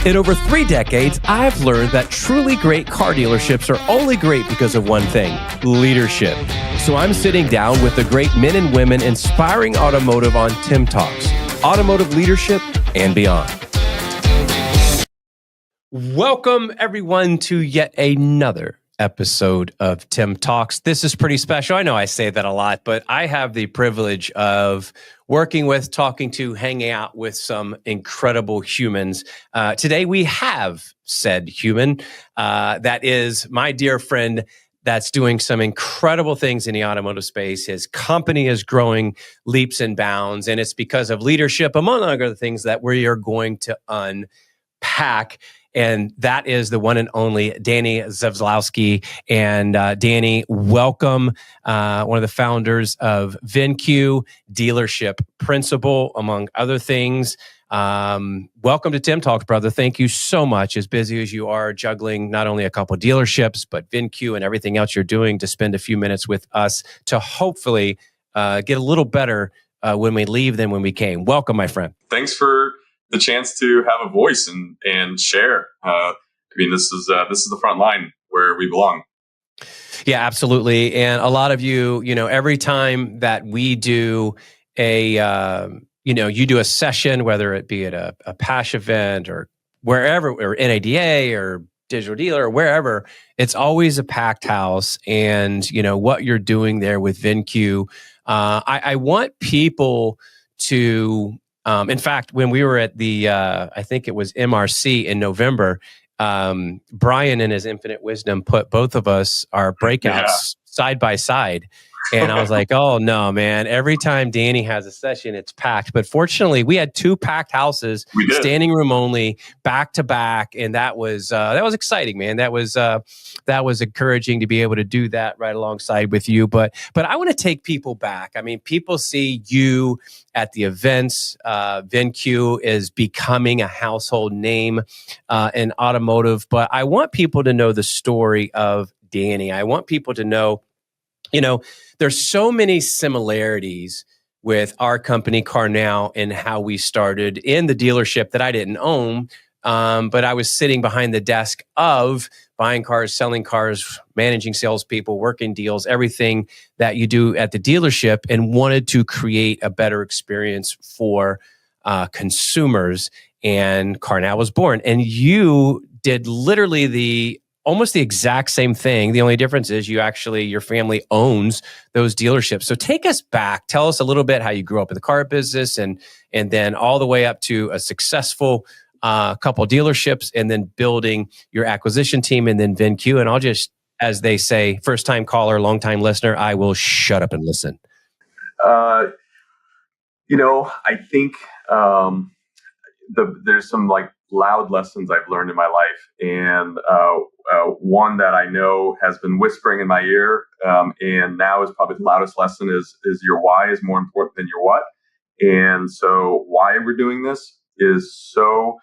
In over 3 decades, I've learned that truly great car dealerships are only great because of one thing: leadership. So I'm sitting down with the great men and women inspiring automotive on Tim Talks, automotive leadership and beyond. Welcome, everyone, to yet another episode of Tim Talks. This is pretty special. I know I say that a lot, but I have the privilege of working with, talking to, hanging out with some incredible humans. Today, we have said human. That is my dear friend that's doing some incredible things in the automotive space. His company is growing leaps and bounds, and it's because of leadership, among other things, that we are going to unpack. And that is the one and only Danny Zaslavsky. And Danny, welcome, one of the founders of VINCUE, dealership principal, among other things. Welcome to Tim Talks, brother. Thank you so much, as busy as you are, juggling not only a couple dealerships, but VINCUE and everything else you're doing, to spend a few minutes with us to hopefully get a little better when we leave than when we came. Welcome, my friend. Thanks for the chance to have a voice and share. This is the front line where we belong. Yeah, absolutely. And a lot of you, every time that we do you do a session, whether it be at a PASH event or wherever, or NADA or digital dealer or wherever, it's always a packed house. And, what you're doing there with VINCUE, I want people to, in fact, when we were at the, I think it was MRC in November, Brian, in his infinite wisdom, put both of us, our breakouts, side by side. And I was like, oh, no, man. Every time Danny has a session, it's packed. But fortunately, we had 2 packed houses, standing room only, back to back. And that was exciting, man. That was encouraging to be able to do that right alongside with you. But I want to take people back. I mean, people see you at the events. VINCUE is becoming a household name in automotive. But I want people to know the story of Danny. I want people to know, there's so many similarities with our company, CarNow, and how we started in the dealership that I didn't own, but I was sitting behind the desk of buying cars, selling cars, managing salespeople, working deals, everything that you do at the dealership, and wanted to create a better experience for consumers. And CarNow was born. And you did literally almost the exact same thing. The only difference is your family owns those dealerships. So take us back. Tell us a little bit how you grew up in the car business, and then all the way up to a successful couple dealerships, and then building your acquisition team, and then VINCUE. And I'll just, as they say, first time caller, long time listener, I will shut up and listen. I think there's some loud lessons I've learned in my life, and one that I know has been whispering in my ear, and now is probably the loudest lesson is your why is more important than your what. And so why we're doing this is so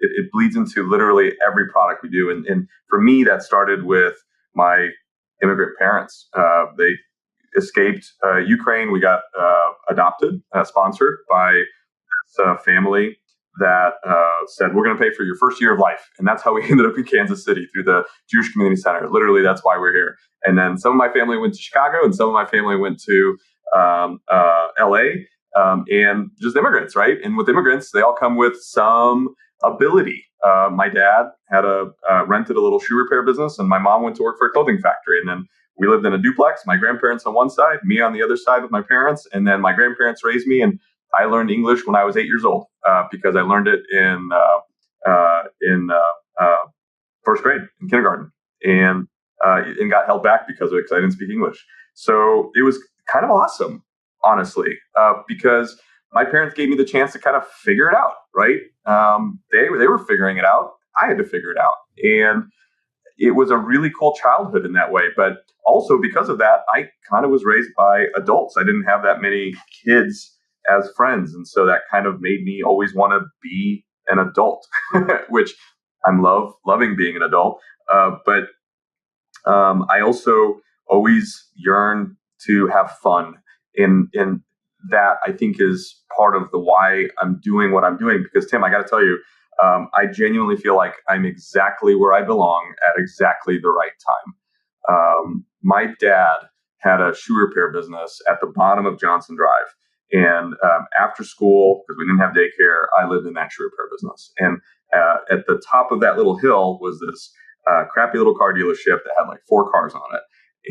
it bleeds into literally every product we do. And for me, that started with my immigrant parents. They escaped Ukraine. We got adopted, sponsored by this family that said, we're going to pay for your first year of life. And that's how we ended up in Kansas City, through the Jewish Community Center. Literally, that's why we're here. And then some of my family went to Chicago, and some of my family went to LA, and just immigrants, right? And with immigrants, they all come with some ability. My dad had rented a little shoe repair business, and my mom went to work for a clothing factory. And then we lived in a duplex, my grandparents on one side, me on the other side with my parents. And then my grandparents raised me, and I learned English when I was 8 years old, because I learned it in first grade, in kindergarten, and got held back because I didn't speak English. So it was kind of awesome, honestly, because my parents gave me the chance to kind of figure it out, right? They were figuring it out. I had to figure it out. And it was a really cool childhood in that way. But also because of that, I kind of was raised by adults. I didn't have that many kids as friends. And so that kind of made me always want to be an adult, which I'm loving being an adult. But I also always yearn to have fun. And that I think is part of the why I'm doing what I'm doing. Because Tim, I got to tell you, I genuinely feel like I'm exactly where I belong at exactly the right time. My dad had a shoe repair business at the bottom of Johnson Drive. And after school, because we didn't have daycare, I lived in that shoe repair business. And at the top of that little hill was this crappy little car dealership that had like 4 cars on it.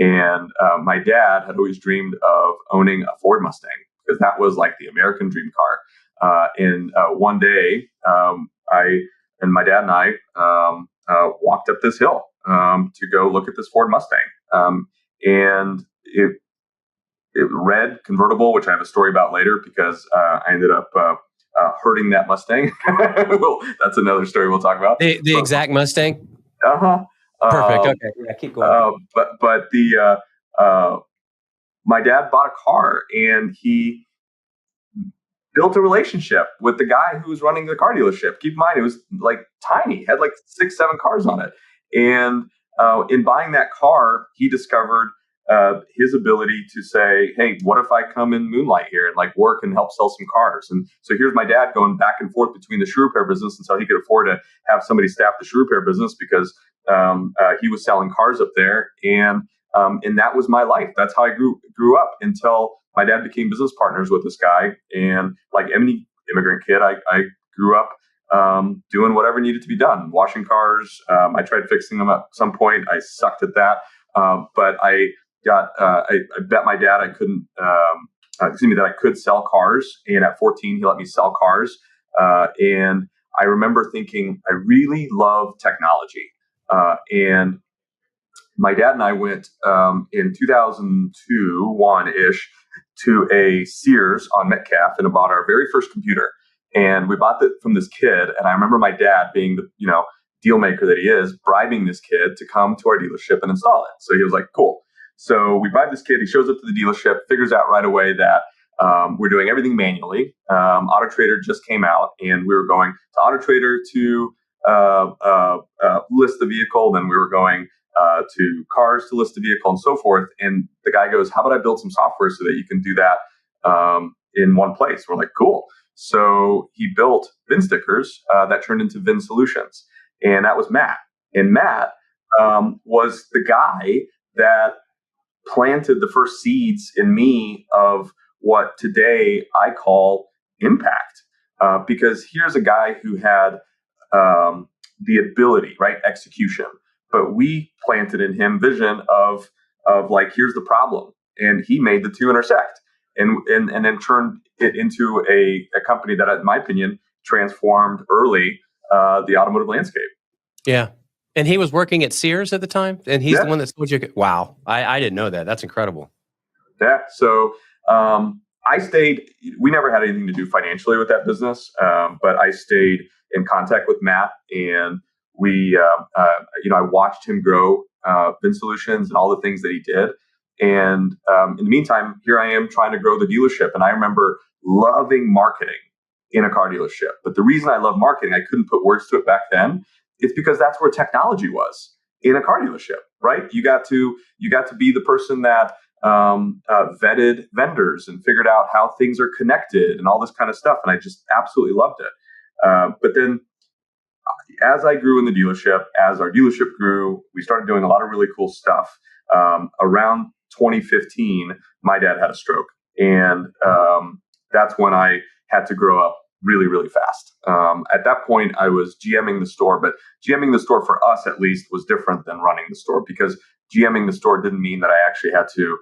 And my dad had always dreamed of owning a Ford Mustang because that was like the American dream car. And one day, my dad and I walked up this hill to go look at this Ford Mustang. And it red convertible, which I have a story about later because I ended up hurting that Mustang. Well, that's another story we'll talk about. The exact Mustang. Perfect. Okay, yeah, keep going. But my dad bought a car and he built a relationship with the guy who was running the car dealership. Keep in mind, it was like tiny, had like 6, 7 cars on it. And in buying that car, he discovered his ability to say, hey, what if I come and moonlight here and like work and help sell some cars? And so here's my dad going back and forth between the shoe repair business until he could afford to have somebody staff the shoe repair business because he was selling cars up there. And that was my life. That's how I grew up until my dad became business partners with this guy. And like any immigrant kid, I grew up doing whatever needed to be done, washing cars. I tried fixing them at some point. I sucked at that. But I bet my dad I couldn't, that I could sell cars. And at 14, he let me sell cars. And I remember thinking, I really love technology. And my dad and I went in 2002, 1-ish, to a Sears on Metcalf and bought our very first computer. And we bought it from this kid. And I remember my dad being the, deal maker that he is, bribing this kid to come to our dealership and install it. So he was like, cool. So we bribe this kid. He shows up to the dealership, figures out right away that we're doing everything manually. AutoTrader just came out, and we were going to AutoTrader to list the vehicle. Then we were going to cars to list the vehicle and so forth. And the guy goes, how about I build some software so that you can do that in one place? We're like, cool. So he built VIN stickers that turned into VIN solutions. And that was Matt. And Matt was the guy that planted the first seeds in me of what today I call impact. Because here's a guy who had the ability, right? Execution. But we planted in him vision of like, here's the problem. And he made the two intersect and then turned it into a company that, in my opinion, transformed early the automotive landscape. Yeah. And he was working at Sears at the time? And he's the one that told you, wow, I didn't know that. That's incredible. Yeah. So I stayed, we never had anything to do financially with that business, but I stayed in contact with Matt, and we, I watched him grow VIN Solutions and all the things that he did. And in the meantime, here I am trying to grow the dealership. And I remember loving marketing in a car dealership. But the reason I love marketing, I couldn't put words to it back then. It's because that's where technology was in a car dealership, right? You got to be the person that vetted vendors and figured out how things are connected and all this kind of stuff. And I just absolutely loved it. But then as I grew in the dealership, as our dealership grew, we started doing a lot of really cool stuff. Around 2015, my dad had a stroke. And that's when I had to grow up really, really fast. At that point, I was GMing the store, but GMing the store for us, at least, was different than running the store, because GMing the store didn't mean that I actually had to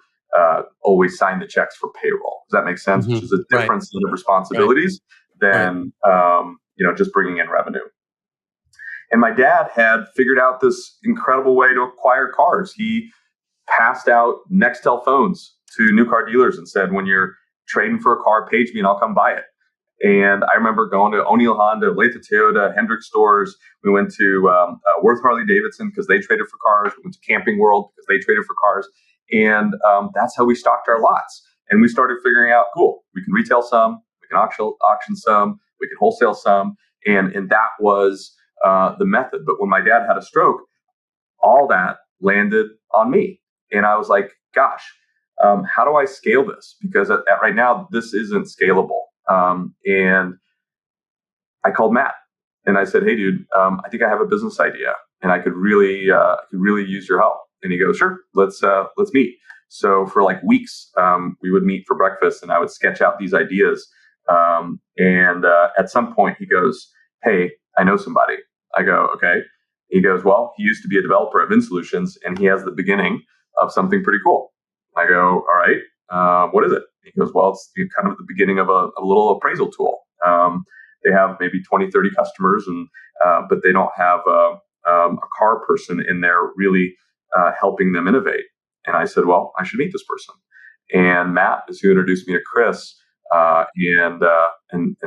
always sign the checks for payroll. Does that make sense? Mm-hmm. Which is a different set of responsibilities than just bringing in revenue. And my dad had figured out this incredible way to acquire cars. He passed out Nextel phones to new car dealers and said, when you're trading for a car, page me and I'll come buy it. And I remember going to O'Neill Honda, Latha Toyota, Hendrick stores. We went to Worth Harley Davidson because they traded for cars. We went to Camping World because they traded for cars. And that's how we stocked our lots. And we started figuring out, cool, we can retail some, we can auction some, we can wholesale some. And that was the method. But when my dad had a stroke, all that landed on me. And I was like, gosh, how do I scale this? Because at right now, this isn't scalable. And I called Matt and I said, "Hey, dude, I think I have a business idea, and I could really use your help." And he goes, "Sure, let's meet." So for like weeks, we would meet for breakfast, and I would sketch out these ideas. And at some point, he goes, "Hey, I know somebody." I go, "Okay." He goes, "Well, he used to be a developer at VinSolutions, and he has the beginning of something pretty cool." I go, "All right, what is it?" He goes, "Well, it's kind of the beginning of a little appraisal tool." They have maybe 20, 30 customers, and but they don't have a car person in there really helping them innovate. And I said, "Well, I should meet this person." And Matt is who introduced me to Chris, uh, and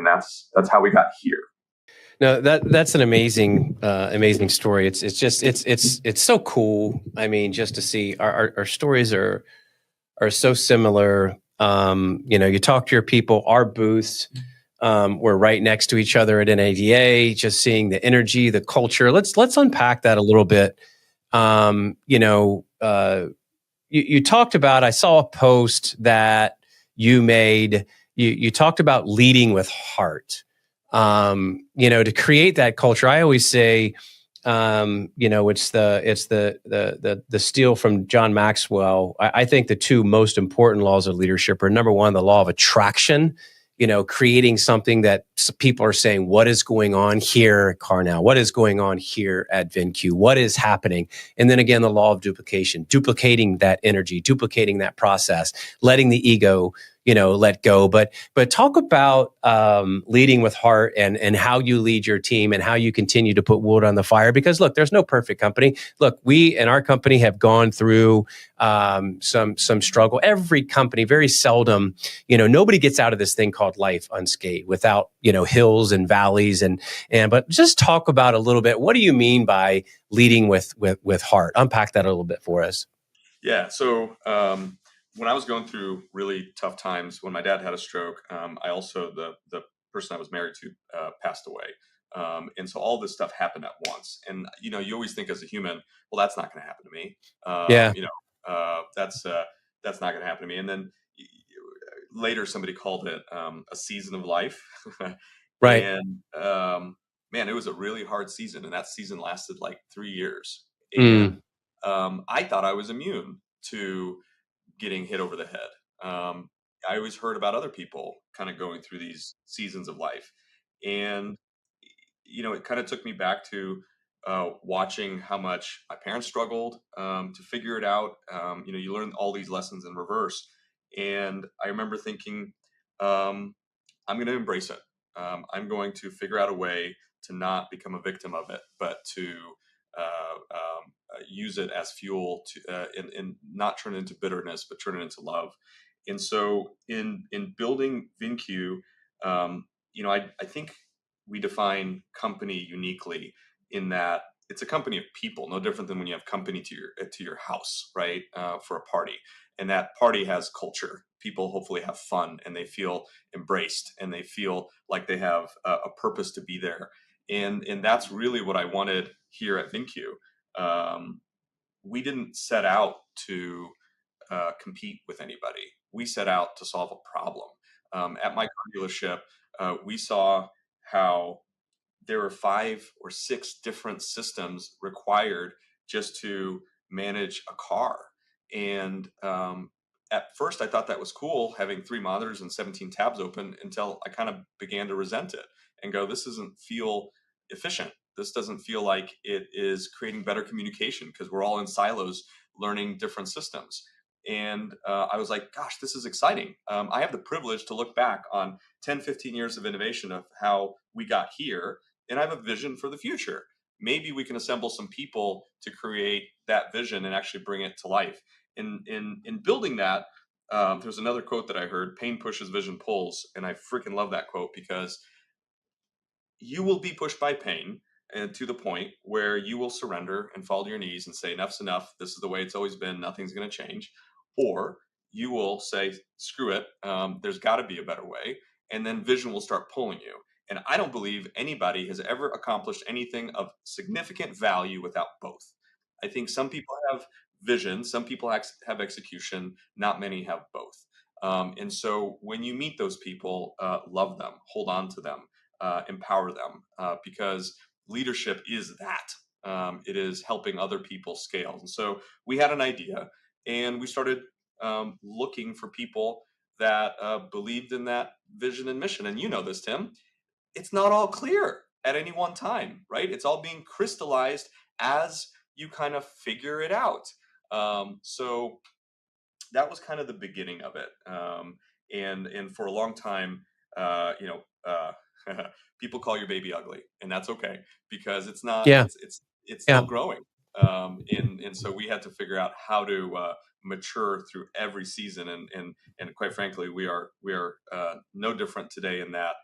that's how we got here. No, that's an amazing story. It's so cool. I mean, just to see our stories are so similar. You talk to your people. Our booths, we're right next to each other at NADA. Just seeing the energy, the culture. Let's unpack that a little bit. Um, you know, uh, you talked about. I saw a post that you made. You talked about leading with heart. To create that culture. I always say, it's the steal from John Maxwell. I think the two most important laws of leadership are, number one, the law of attraction. Creating something that people are saying, what is going on here at Carnow? What is going on here at VinCue? What is happening? And then again, the law of duplication, duplicating that energy, duplicating that process, letting the ego, let go. But talk about leading with heart and how you lead your team and how you continue to put wood on the fire. Because look, there's no perfect company. Look, we and our company have gone through some struggle. Every company, very seldom, nobody gets out of this thing called life unscathed without hills and valleys but just talk about a little bit. What do you mean by leading with heart? Unpack that a little bit for us. Yeah. So when I was going through really tough times, when my dad had a stroke, I also the person I was married to passed away, and so all this stuff happened at once. And you always think as a human, well, that's not going to happen to me. Yeah. That's not going to happen to me. And then later, somebody called it a season of life, Right. and man, it was a really hard season, and that season lasted like 3 years. And Mm. I thought I was immune to getting hit over the head. I always heard about other people kind of going through these seasons of life. And, it kind of took me back to watching how much my parents struggled to figure it out. You learn all these lessons in reverse. And I remember thinking, I'm going to embrace it. I'm going to figure out a way to not become a victim of it, but to use it as fuel to and not turn it into bitterness, but turn it into love. And so, in building VinCue, I think we define company uniquely in that it's a company of people, no different than when you have company to your house, right? For a party, and that party has culture. People hopefully have fun and they feel embraced and they feel like they have a purpose to be there. And that's really what I wanted here at VinCue. Um, we didn't set out to compete with anybody. We set out to solve a problem. At my car dealership, we saw how there were 5 or 6 different systems required just to manage a car. And at first, I thought that was cool, having 3 monitors and 17 tabs open, until I kind of began to resent it and go, this doesn't feel efficient. This doesn't feel like it is creating better communication because we're all in silos learning different systems. And I was like, gosh, this is exciting. I have the privilege to look back on 10, 15 years of innovation of how we got here, and I have a vision for the future. Maybe we can assemble some people to create that vision and actually bring it to life. In building that, there's another quote that I heard: "Pain pushes, vision pulls," and I freaking love that quote because you will be pushed by pain and to the point where you will surrender and fall to your knees and say, enough's enough. This is the way it's always been. Nothing's going to change. Or you will say, screw it. There's got to be a better way. And then vision will start pulling you. And I don't believe anybody has ever accomplished anything of significant value without both. I think some people have vision. Some people have execution. Not many have both. And so when you meet those people, love them, hold on to them, empower them, because leadership is that. It is helping other people scale. And so we had an idea, and we started looking for people that believed in that vision and mission. And you know this, Tim. It's not all clear at any one time, right? It's all being crystallized as you kind of figure it out. So that was kind of the beginning of it. And for a long time, people call your baby ugly, and that's okay, because it's not. Yeah. It's still growing. And so we had to figure out how to mature through every season, and quite frankly, we are no different today in that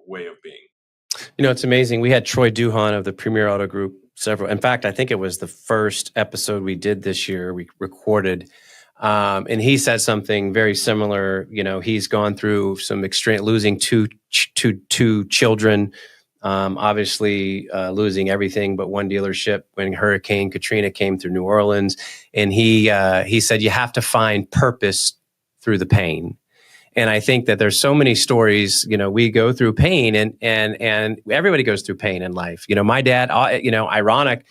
way of being. It's amazing. We had Troy Duhan of the Premier Auto Group in fact, I think it was the first episode we did this year, we recorded. And he said something very similar. He's gone through some extreme, losing two children, obviously losing everything but one dealership when Hurricane Katrina came through New Orleans. And he said, you have to find purpose through the pain. And I think that there's so many stories, we go through pain, and everybody goes through pain in life. My dad, ironic,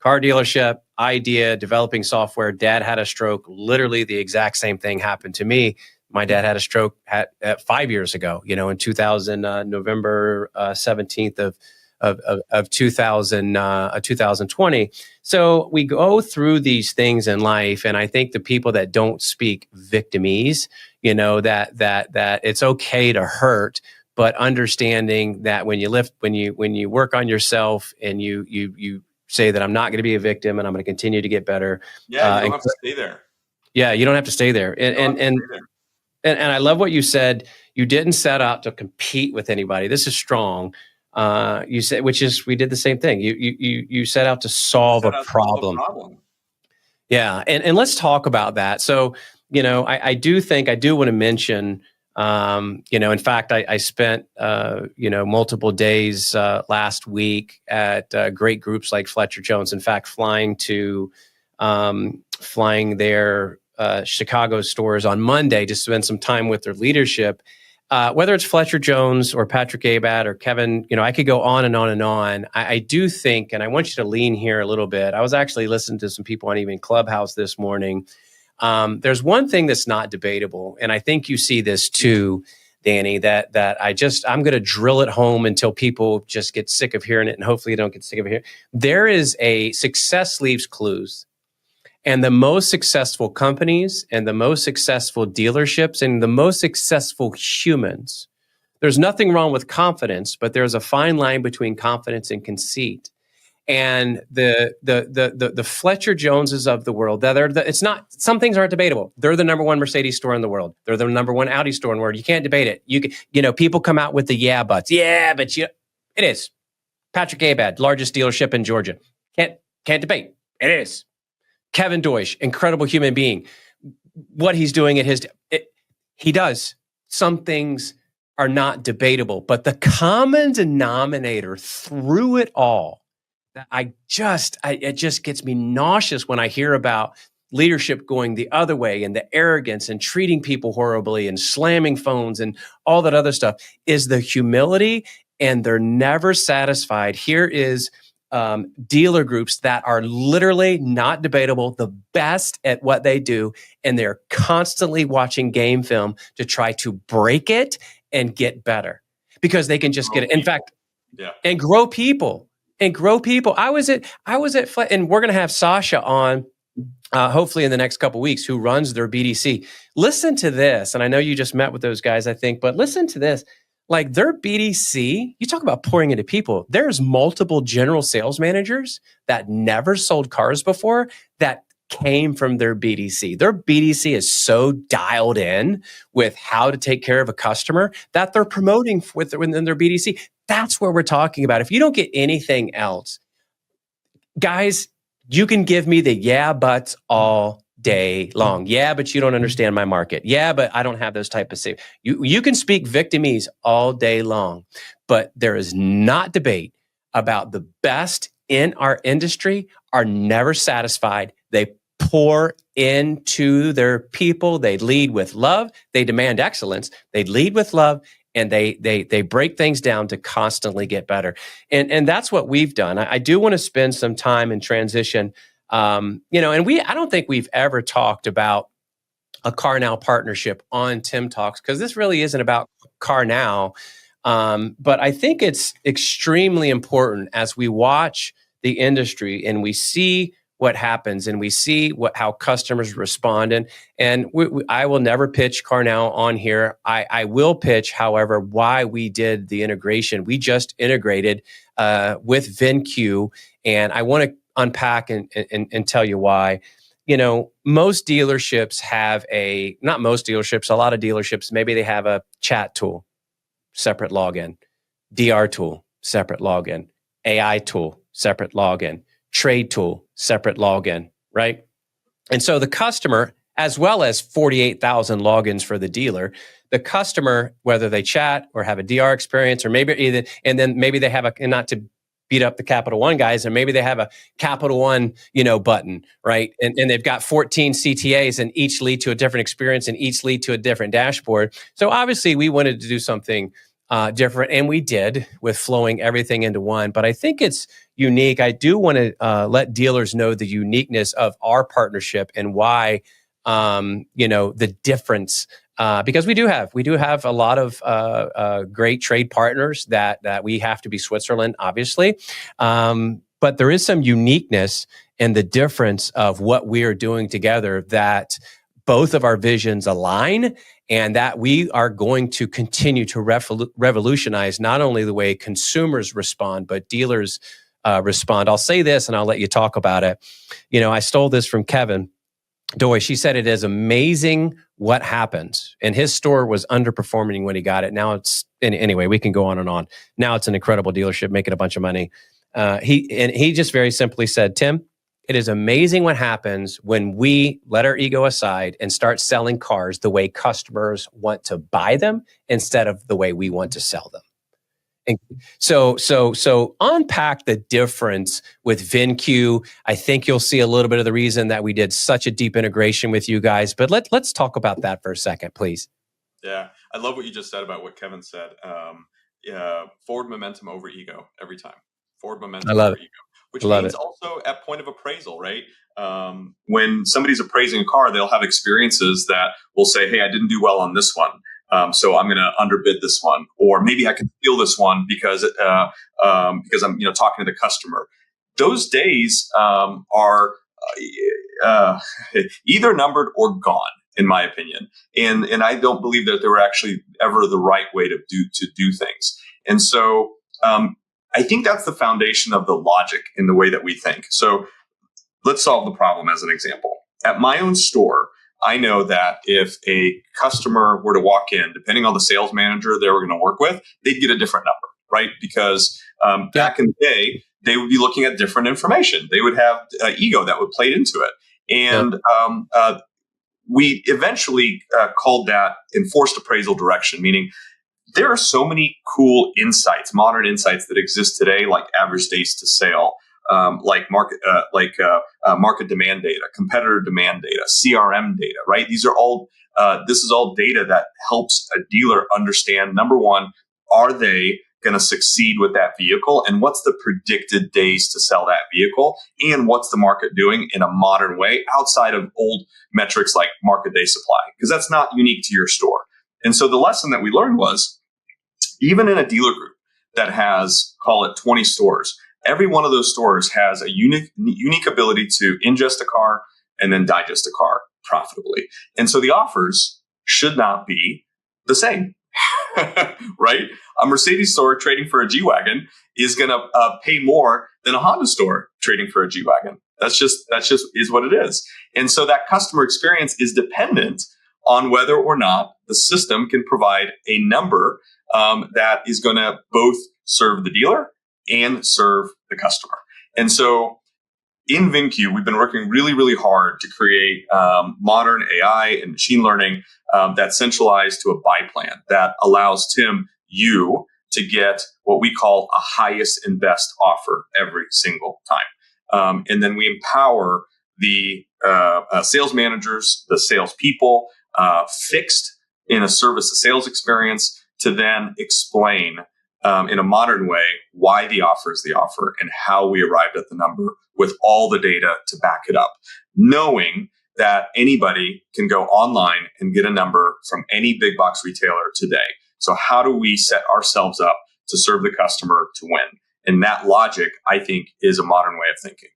car dealership, idea, developing software. Dad had a stroke. Literally the exact same thing happened to me. My dad had a stroke 5 years ago, in 2000, November 17th of 2020. So we go through these things in life. And I think the people that don't speak victimese, that it's okay to hurt, but understanding that when you work on yourself and you say that I'm not going to be a victim and I'm going to continue to get better. Yeah, you don't have to stay there. Yeah, you don't have to stay there. And I love what you said. You didn't set out to compete with anybody. This is strong. You said, we did the same thing. You set out to solve a problem. Yeah, and let's talk about that. So, I do want to mention. In fact, I spent, multiple days last week at great groups like Fletcher Jones. In fact, flying their Chicago stores on Monday to spend some time with their leadership. Whether it's Fletcher Jones or Patrick Abad or Kevin, I could go on and on and on. I do think, and I want you to lean here a little bit. I was actually listening to some people on even Clubhouse this morning. There's one thing that's not debatable, and I think you see this too, Danny, that I'm going to drill it home until people just get sick of hearing it, and hopefully you don't get sick of it here. There is a success leaves clues, and the most successful companies and the most successful dealerships and the most successful humans, there's nothing wrong with confidence, but there's a fine line between confidence and conceit. And the Fletcher Joneses of the world, it's not, some things aren't debatable. They're the number one Mercedes store in the world. They're the number one Audi store in the world. You can't debate it. People come out with the yeah buts. Yeah, but it is. Patrick Abad, largest dealership in Georgia. Can't debate. It is. Kevin Deutsch, incredible human being. What he's doing at he does. Some things are not debatable, but the common denominator through it all, it just gets me nauseous when I hear about leadership going the other way and the arrogance and treating people horribly and slamming phones and all that other stuff, is the humility, and they're never satisfied. Here is dealer groups that are literally not debatable, the best at what they do, and they're constantly watching game film to try to break it and get better because they can just get it. In fact, and grow people. I was at and we're going to have Sasha on hopefully in the next couple of weeks, who runs their BDC. Listen to this, and I know you just met with those guys, I think, but listen to this. Like their BDC, you talk about pouring into people. There's multiple general sales managers that never sold cars before that came from their BDC. Their BDC is so dialed in with how to take care of a customer that they're promoting within their BDC. That's where we're talking about. If you don't get anything else, guys, you can give me the yeah buts all day long. Yeah, but you don't understand my market. Yeah, but I don't have those type of sales. You can speak victimese all day long, but there is not debate about the best in our industry are never satisfied. They pour into their people. They lead with love. They demand excellence. They lead with love, and they break things down to constantly get better. And that's what we've done. I do want to spend some time in transition. And I don't think we've ever talked about a Car Now partnership on Tim Talks, because this really isn't about Car Now. But I think it's extremely important as we watch the industry and we see what happens and we see how customers respond. And I will never pitch Car Now on here. I will pitch, however, why we did the integration. We just integrated with VINCUE, and I want to unpack and tell you why. Most dealerships have not most dealerships, a lot of dealerships, maybe they have a chat tool, separate login, DR tool, separate login, AI tool, separate login, trade tool, separate login, right? And so the customer, as well as 48,000 logins for the dealer, the customer, whether they chat or have a DR experience, or maybe maybe they have and not to beat up the Capital One guys, and maybe they have a Capital One, button, right? And they've got 14 CTAs, and each lead to a different experience, and each lead to a different dashboard. So obviously we wanted to do something different, and we did, with flowing everything into one. But I think it's unique. I do want to let dealers know the uniqueness of our partnership and why, the difference. Because we do have a lot of great trade partners that we have to be Switzerland, obviously. But there is some uniqueness in the difference of what we are doing together, that both of our visions align, and that we are going to continue to revolutionize not only the way consumers respond, but dealers respond. I'll say this, and I'll let you talk about it. I stole this from Kevin Doy. She said it is amazing what happens. And his store was underperforming when he got it. Now anyway, we can go on and on. Now it's an incredible dealership making a bunch of money. He just very simply said, Tim, it is amazing what happens when we let our ego aside and start selling cars the way customers want to buy them instead of the way we want to sell them. And so unpack the difference with VINCUE. I think you'll see a little bit of the reason that we did such a deep integration with you guys. But let's talk about that for a second, please. Yeah, I love what you just said about what Kevin said. Forward momentum over ego every time. Forward momentum over ego, which means also at point of appraisal, right? When somebody's appraising a car, they'll have experiences that will say, hey, I didn't do well on this one. So I'm going to underbid this one, or maybe I can steal this one because I'm talking to the customer. Those days are either numbered or gone, in my opinion, and I don't believe that they were actually ever the right way to do things. And so I think that's the foundation of the logic in the way that we think. So let's solve the problem as an example. At my own store, I know that if a customer were to walk in, depending on the sales manager they were going to work with, they'd get a different number, right? Because back in the day, they would be looking at different information. They would have ego that would play into it. And we eventually called that enforced appraisal direction, meaning there are so many cool insights, modern insights that exist today, like average days to sale, like market demand data, competitor demand data, CRM data, right? These are all, this is all data that helps a dealer understand, number one, are they going to succeed with that vehicle? And what's the predicted days to sell that vehicle? And what's the market doing in a modern way outside of old metrics like market day supply? Because that's not unique to your store. And so the lesson that we learned was, even in a dealer group that has, call it 20 stores, every one of those stores has a unique ability to ingest a car and then digest a car profitably. And so the offers should not be the same, right? A Mercedes store trading for a G-Wagon is going to pay more than a Honda store trading for a G-Wagon. That's just is what it is. And so that customer experience is dependent on whether or not the system can provide a number that is going to both serve the dealer and serve the customer. And so in VINCUE, we've been working really, really hard to create modern AI and machine learning that's centralized to a buy plan that allows you to get what we call a highest and best offer every single time. And then we empower the sales managers, the salespeople, fixed in a service, a sales experience to then explain in a modern way why the offer is the offer and how we arrived at the number with all the data to back it up, knowing that anybody can go online and get a number from any big box retailer today. So how do we set ourselves up to serve the customer to win? And that logic, I think, is a modern way of thinking.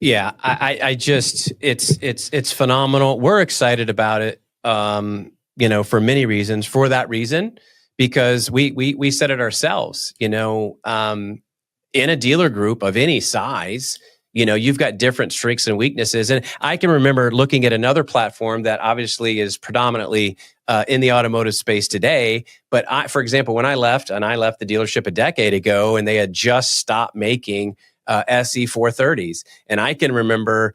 Yeah, I just it's phenomenal. We're excited about it, for many reasons. For that reason, because we said it ourselves, in a dealer group of any size, you've got different strengths and weaknesses. And I can remember looking at another platform that obviously is predominantly in the automotive space today. But for example, when I left the dealership a decade ago, and they had just stopped making SE 430s. And I can remember,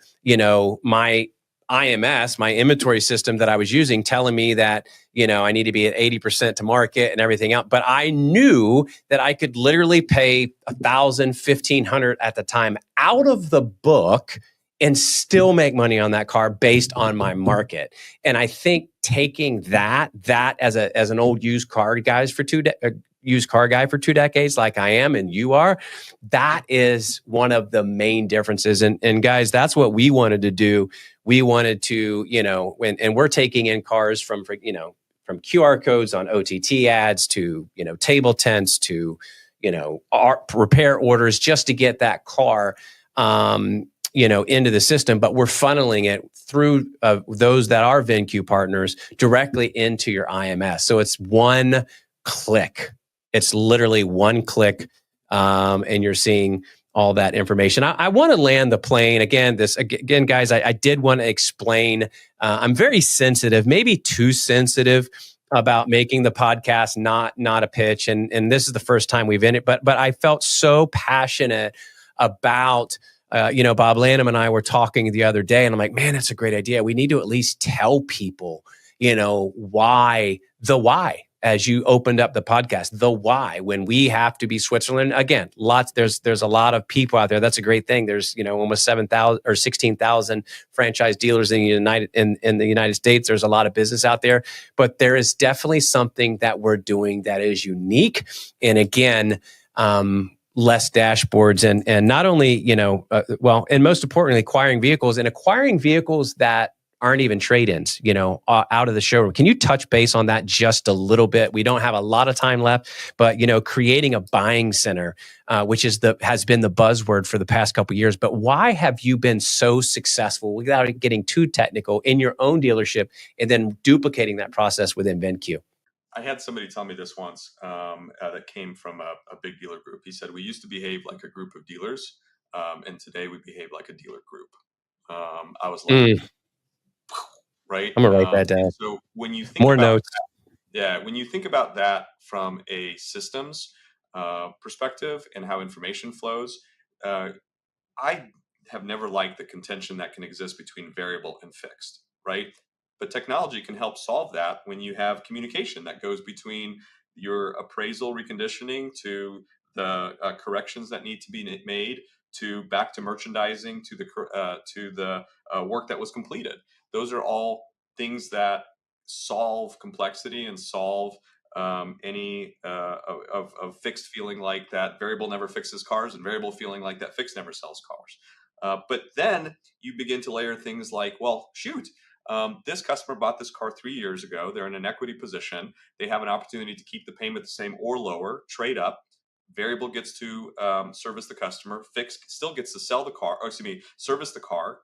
my IMS, my inventory system that I was using, telling me that, I need to be at 80% to market and everything else. But I knew that I could literally pay $1,000, $1,500 at the time out of the book and still make money on that car based on my market. And I think taking that as an old used car guy for 2 decades, like I am and you are, that is one of the main differences. And guys, that's what we wanted to do. We wanted to, and we're taking in cars from QR codes on OTT ads to, table tents to, our repair orders just to get that car, into the system, but we're funneling it through those that are VINCUE partners directly into your IMS. So it's one click. It's literally one click, and you're seeing all that information. I want to land the plane again. Guys, I did want to explain. I'm very sensitive, maybe too sensitive, about making the podcast not a pitch. And this is the first time we've in it, but I felt so passionate about. Bob Lanham and I were talking the other day, and I'm like, man, that's a great idea. We need to at least tell people, why, as you opened up the podcast, the why, when we have to be Switzerland. Again, there's a lot of people out there. That's a great thing. There's, almost 7,000 or 16,000 franchise dealers in the United States. There's a lot of business out there, but there is definitely something that we're doing that is unique. And again, less dashboards and not only, and most importantly, acquiring vehicles that aren't even trade-ins, out of the showroom. Can you touch base on that just a little bit? We don't have a lot of time left, but, creating a buying center, which has been the buzzword for the past couple of years. But why have you been so successful, without getting too technical, in your own dealership and then duplicating that process within VINCUE? I had somebody tell me this once that came from a big dealer group. He said, we used to behave like a group of dealers, and today we behave like a dealer group. I was like, right? I'm going to write that down. So when you think More about notes. when you think about that from a systems perspective and how information flows, I have never liked the contention that can exist between variable and fixed, right? But technology can help solve that when you have communication that goes between your appraisal reconditioning to the corrections that need to be made, to back to merchandising, to the work that was completed. Those are all things that solve complexity and solve any of fixed feeling like that variable never fixes cars, and variable feeling like that fixed never sells cars. But then you begin to layer things like, well, shoot, this customer bought this car 3 years ago. They're in an equity position. They have an opportunity to keep the payment the same or lower, trade up. Variable gets to service the customer. Fixed still gets to sell the car, service the car.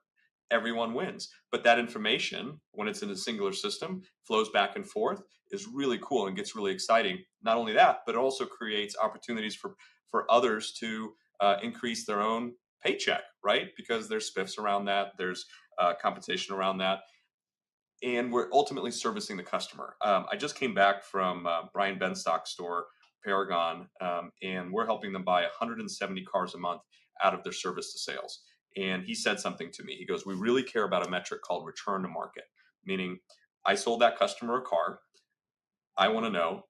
Everyone wins. But that information, when it's in a singular system, flows back and forth, is really cool and gets really exciting. Not only that, but it also creates opportunities for others to increase their own paycheck, right? Because there's spiffs around that. There's compensation around that. And we're ultimately servicing the customer. I just came back from Brian Benstock's store, Paragon, and we're helping them buy 170 cars a month out of their service to sales. And he said something to me. He goes, we really care about a metric called return to market, meaning I sold that customer a car. I want to know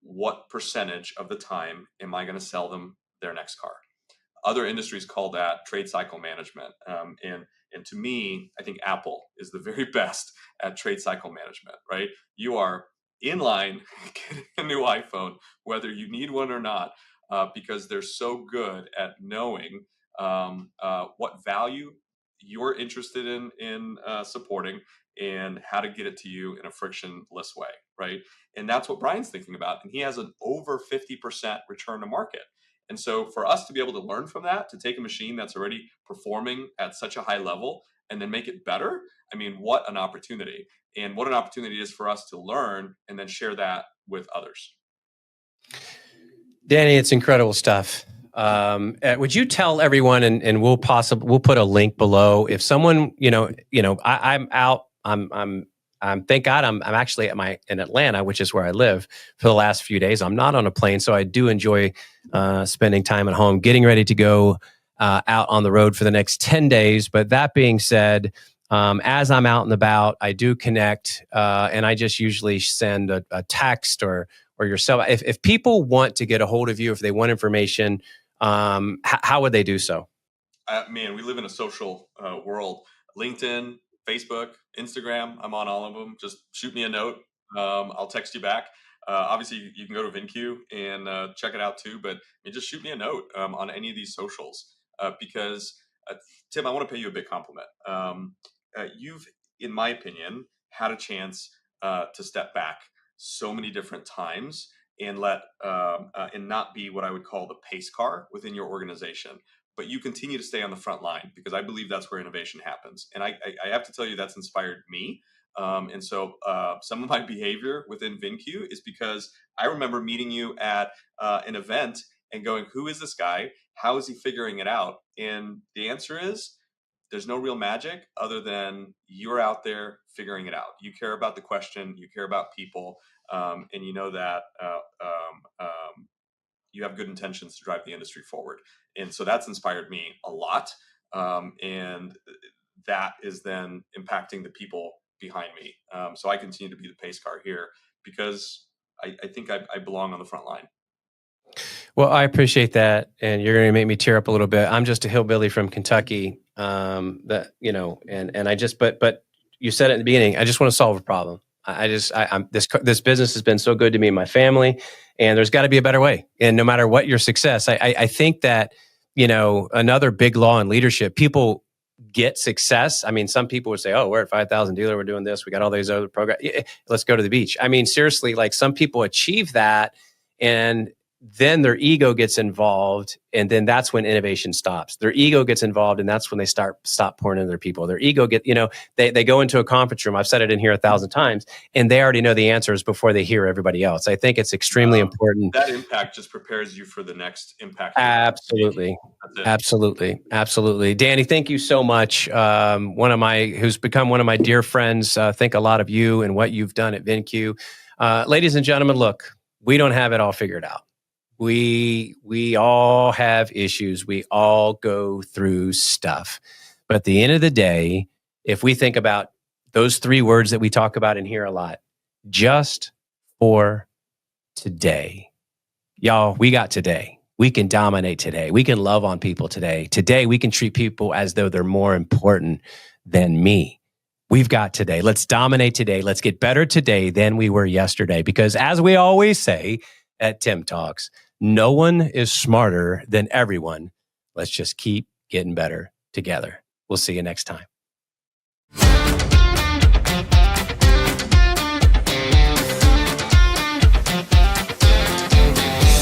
what percentage of the time am I going to sell them their next car? Other industries call that trade cycle management. And to me, I think Apple is the very best at trade cycle management, right? You are in line getting a new iPhone, whether you need one or not, because they're so good at knowing what value you're interested in supporting and how to get it to you in a frictionless way, right? And that's what Brian's thinking about. And he has an over 50% return to market. And so for us to be able to learn from that, to take a machine that's already performing at such a high level and then make it better, I mean, what an opportunity. And what an opportunity it is for us to learn and then share that with others. Danny, it's incredible stuff. Would you tell everyone, and we'll put a link below, if someone, I'm out, thank God I'm actually in Atlanta, which is where I live for the last few days. I'm not on a plane, so I do enjoy spending time at home, getting ready to go out on the road for the next 10 days. But that being said, as I'm out and about, I do connect, and I just usually send a text or yourself. If people want to get a hold of you, if they want information, how would they do so? Man, we live in a social world. LinkedIn, Facebook, Instagram, I'm on all of them. Just shoot me a note. I'll text you back. Obviously, you can go to VINCUE and check it out too, but just shoot me a note on any of these socials because, Tim, I want to pay you a big compliment. You've, in my opinion, had a chance to step back so many different times and and not be what I would call the pace car within your organization. But you continue to stay on the front line because I believe that's where innovation happens. And I have to tell you, that's inspired me. And so some of my behavior within VINCUE is because I remember meeting you at an event and going, who is this guy? How is he figuring it out? And the answer is, there's no real magic other than you're out there figuring it out. You care about the question, you care about people, and you know that you have good intentions to drive the industry forward. And so that's inspired me a lot. And that is then impacting the people behind me. So I continue to be the pace car here because I think I belong on the front line. Well, I appreciate that, and you're going to make me tear up a little bit. I'm just a hillbilly from Kentucky, and I just, but you said it in the beginning. I just want to solve a problem. I'm this business has been so good to me and my family, and there's got to be a better way. And no matter what your success, I think that another big law in leadership, people get success. I mean, some people would say, "Oh, we're at 5,000 dealer, we're doing this, we got all these other programs. Let's go to the beach." I mean, seriously, like some people achieve that, and then their ego gets involved, and then that's when innovation stops. Their ego gets involved, and that's when they stop pouring into their people. Their ego they go into a conference room. I've said it in here 1,000 times, and they already know the answers before they hear everybody else. I think it's extremely important. That impact just prepares you for the next impact. Absolutely. Absolutely. Danny, thank you so much. Who's become one of my dear friends. Think a lot of you and what you've done at VINCUE. Ladies and gentlemen, look, we don't have it all figured out. We all have issues. We all go through stuff. But at the end of the day, if we think about those 3 words that we talk about in here a lot, just for today. Y'all, we got today. We can dominate today. We can love on people today. Today, we can treat people as though they're more important than me. We've got today. Let's dominate today. Let's get better today than we were yesterday. Because as we always say at Tim Talks, no one is smarter than everyone. Let's just keep getting better together. We'll see you next time.